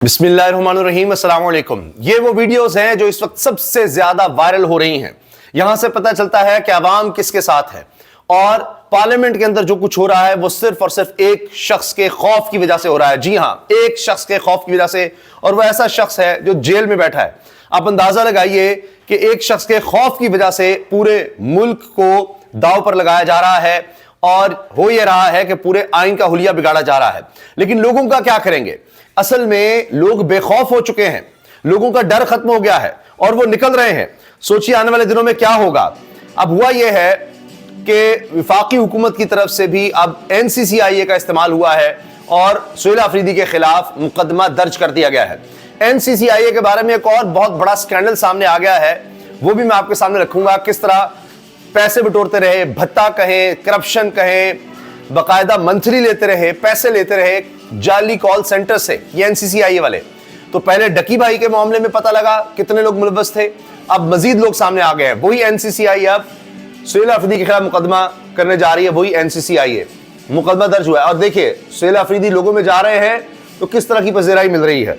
بسم اللہ الرحمن الرحیم، السلام علیکم۔ یہ وہ ویڈیوز ہیں جو اس وقت سب سے زیادہ وائرل ہو رہی ہیں۔ یہاں سے پتہ چلتا ہے کہ عوام کس کے ساتھ ہے، اور پارلیمنٹ کے اندر جو کچھ ہو رہا ہے وہ صرف اور صرف ایک شخص کے خوف کی وجہ سے ہو رہا ہے۔ جی ہاں، ایک شخص کے خوف کی وجہ سے، اور وہ ایسا شخص ہے جو جیل میں بیٹھا ہے۔ آپ اندازہ لگائیے کہ ایک شخص کے خوف کی وجہ سے پورے ملک کو داؤ پر لگایا جا رہا ہے، اور ہو یہ رہا ہے کہ پورے آئین کا حلیہ بگاڑا جا رہا ہے۔ لیکن لوگوں کا کیا کریں گے؟ اصل میں لوگ بے خوف ہو چکے ہیں، لوگوں کا ڈر ختم ہو گیا ہے اور وہ نکل رہے ہیں۔ سوچیے آنے والے دنوں میں کیا ہوگا۔ اب ہوا یہ ہے کہ وفاقی حکومت کی طرف سے بھی اب NCCIA کا استعمال ہوا ہے اور سہیل آفریدی کے خلاف مقدمہ درج کر دیا گیا ہے۔ NCCIA کے بارے میں ایک اور بہت بڑا سکینڈل سامنے آ گیا ہے، وہ بھی میں آپ کے سامنے رکھوں گا۔ کس طرح پیسے بٹورتے رہے، بھتہ کہیں، کرپشن کہیں، باقاعدہ منتھلی لیتے رہے، پیسے لیتے رہے جعلی کال سینٹر سے، یہ NCCIA والے۔ تو پہلے ڈکی بھائی کے معاملے میں پتہ لگا کتنے لوگ ملوث تھے، اب مزید لوگ سامنے آ گئے ہیں۔ وہی NCCIA اب سہیل آفریدی کے خلاف مقدمہ کرنے جا رہی ہے، وہی NCCIA مقدمہ درج ہوا ہے۔ اور دیکھیے سہیل آفریدی لوگوں میں جا رہے ہیں تو کس طرح کی پذیرائی مل رہی ہے۔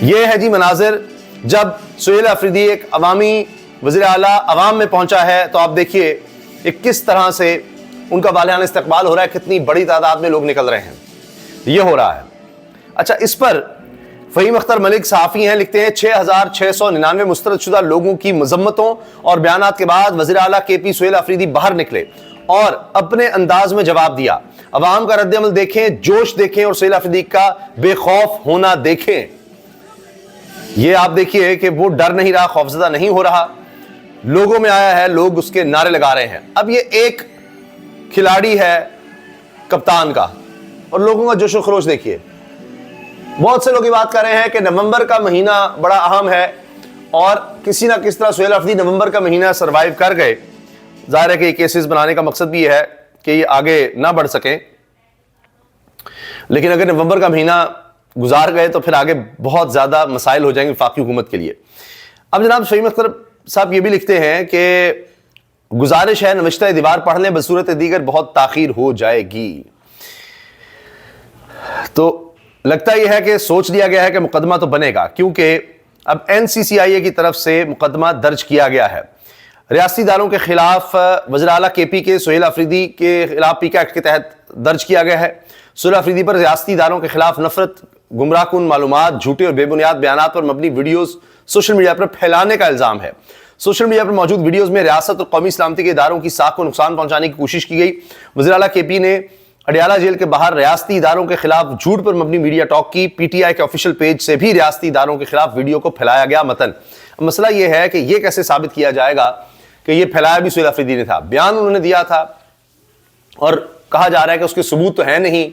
یہ ہے جی مناظر جب سہیل آفریدی ایک عوامی وزیر اعلیٰ عوام میں پہنچا ہے، تو آپ دیکھیے کہ کس طرح سے ان کا والہانہ استقبال ہو رہا ہے، کتنی بڑی تعداد میں لوگ نکل رہے ہیں، یہ ہو رہا ہے۔ اچھا، اس پر فہیم اختر ملک صحافی ہیں، لکھتے ہیں 6699 مسترد شدہ لوگوں کی مذمتوں اور بیانات کے بعد وزیر اعلیٰ KP سہیل آفریدی باہر نکلے اور اپنے انداز میں جواب دیا۔ عوام کا رد عمل دیکھیں، جوش دیکھیں اور سہیل آفریدی کا بے خوف ہونا دیکھیں۔ یہ آپ دیکھیے کہ وہ ڈر نہیں رہا، خوفزدہ نہیں ہو رہا، لوگوں میں آیا ہے، لوگ اس کے نعرے لگا رہے ہیں۔ اب یہ ایک کھلاڑی ہے کپتان کا، اور لوگوں کا جوش و خروش دیکھیے۔ بہت سے لوگ یہ بات کر رہے ہیں کہ نومبر کا مہینہ بڑا اہم ہے، اور کسی نہ کس طرح سہیل آفریدی نومبر کا مہینہ سروائیو کر گئے۔ ظاہر ہے کہ یہ کیسز بنانے کا مقصد بھی یہ ہے کہ یہ آگے نہ بڑھ سکیں، لیکن اگر نومبر کا مہینہ گزار گئے تو پھر آگے بہت زیادہ مسائل ہو جائیں گے وفاقی حکومت کے لیے۔ اب جناب فہیم اختر صاحب یہ بھی لکھتے ہیں کہ گزارش ہے نوشتہ دیوار پڑھ لیں، بصورت دیگر بہت تاخیر ہو جائے گی۔ تو لگتا یہ ہے کہ سوچ لیا گیا ہے کہ مقدمہ تو بنے گا، کیونکہ اب NCCIA کی طرف سے مقدمہ درج کیا گیا ہے۔ ریاستی اداروں کے خلاف وزیر اعلیٰ KP کے سہیل آفریدی کے خلاف PK ایکٹ کے تحت درج کیا گیا ہے۔ سہیل آفریدی پر ریاستی اداروں کے خلاف نفرت، گمراہ کن معلومات، جھوٹے اور بے بنیاد بیانات پر مبنی ویڈیوز سوشل میڈیا پر پھیلانے کا الزام ہے۔ سوشل میڈیا پر موجود ویڈیوز میں ریاست اور قومی سلامتی کے اداروں کی ساکھ کو نقصان پہنچانے کی کوشش کی گئی۔ وزیر اعلیٰ KP نے اڈیالہ جیل کے باہر ریاستی اداروں کے خلاف جھوٹ پر مبنی میڈیا ٹاک کی۔ PTI کے آفیشیل پیج سے بھی ریاستی اداروں کے خلاف ویڈیو کو پھیلایا گیا متن۔ اب مسئلہ یہ ہے کہ یہ کیسے ثابت کیا جائے گا کہ یہ پھیلایا بھی سہیل آفریدی نے تھا؟ بیان انہوں نے دیا تھا اور کہا جا رہا ہے کہ اس کے ثبوت تو ہے نہیں،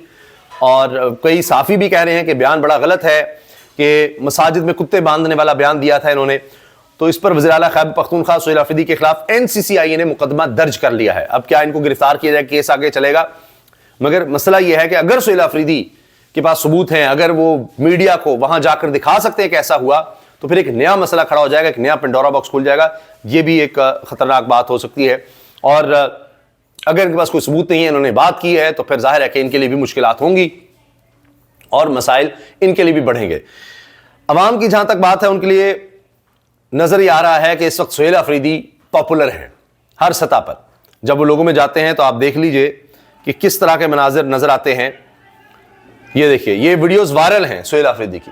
اور کئی صحافی بھی کہہ رہے ہیں کہ بیان بڑا غلط ہے، کہ مساجد میں کتے باندھنے والا بیان دیا تھا انہوں نے۔ تو اس پر وزیر اعلیٰ خیبر پختونخوا سہیل آفریدی کے خلاف NCCIA نے مقدمہ درج کر لیا ہے۔ اب کیا ان کو گرفتار کیا جائے، کیس آگے چلے گا؟ مگر مسئلہ یہ ہے کہ اگر سہیل آفریدی کے پاس ثبوت ہیں، اگر وہ میڈیا کو وہاں جا کر دکھا سکتے ہیں کہ ایسا ہوا، تو پھر ایک نیا مسئلہ کھڑا ہو جائے گا، ایک نیا پنڈورا باکس کھل جائے گا۔ یہ بھی ایک خطرناک بات ہو سکتی ہے، اور اگر ان کے پاس کوئی ثبوت نہیں ہے، انہوں نے بات کی ہے، تو پھر ظاہر ہے کہ ان کے لیے بھی مشکلات ہوں گی اور مسائل ان کے لیے بھی بڑھیں گے۔ عوام کی جہاں تک بات ہے، ان کے لیے نظر یہ آ رہا ہے کہ اس وقت سہیل آفریدی پاپولر ہیں ہر سطح پر۔ جب وہ لوگوں میں جاتے ہیں تو آپ دیکھ لیجئے کہ کس طرح کے مناظر نظر آتے ہیں۔ یہ دیکھیے، یہ ویڈیوز وائرل ہیں سہیل آفریدی کی۔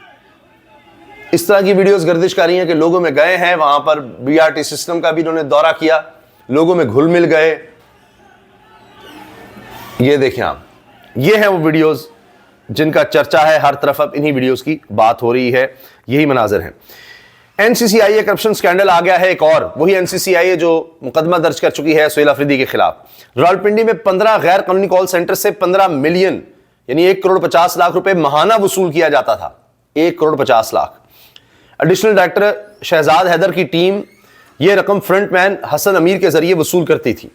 اس طرح کی ویڈیوز گردش کر رہی ہیں کہ لوگوں میں گئے ہیں، وہاں پر BRT سسٹم کا بھی انہوں نے دورہ کیا، لوگوں میں گھل مل گئے۔ یہ دیکھیں آپ، یہ ہیں وہ ویڈیوز جن کا چرچا ہے ہر طرف، اب انہی ویڈیوز کی بات ہو رہی ہے، یہی مناظر ہیں۔ NCCIA کرپشن سکینڈل آ گیا ہے ایک اور، وہی NCCIA جو مقدمہ درج کر چکی ہے سہیل آفریدی کے خلاف۔ راولپنڈی میں 15 غیر قانونی کال سینٹر سے 15 ملین یعنی 1,50,00,000 روپے ماہانہ وصول کیا جاتا تھا۔ 1,50,00,000۔ ایڈیشنل ڈائریکٹر شہزاد حیدر کی ٹیم یہ رقم فرنٹ مین حسن امیر کے ذریعے وصول کرتی تھی۔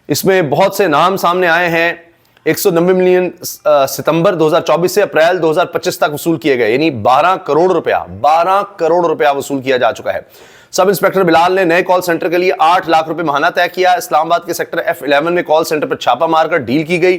اس میں بہت سے نام سامنے آئے ہیں۔ 190 ملین ستمبر 2024 سے اپریل 2025 تک وصول کیے گئے، یعنی 12 کروڑ روپیہ وصول کیا جا چکا ہے۔ سب انسپیکٹر بلال نے نئے کال سینٹر کے لیے 8 لاکھ روپے ماہانہ طے کیا۔ اسلام آباد کے سیکٹر F11 میں کال سینٹر پر چھاپا مار کر ڈیل کی گئی۔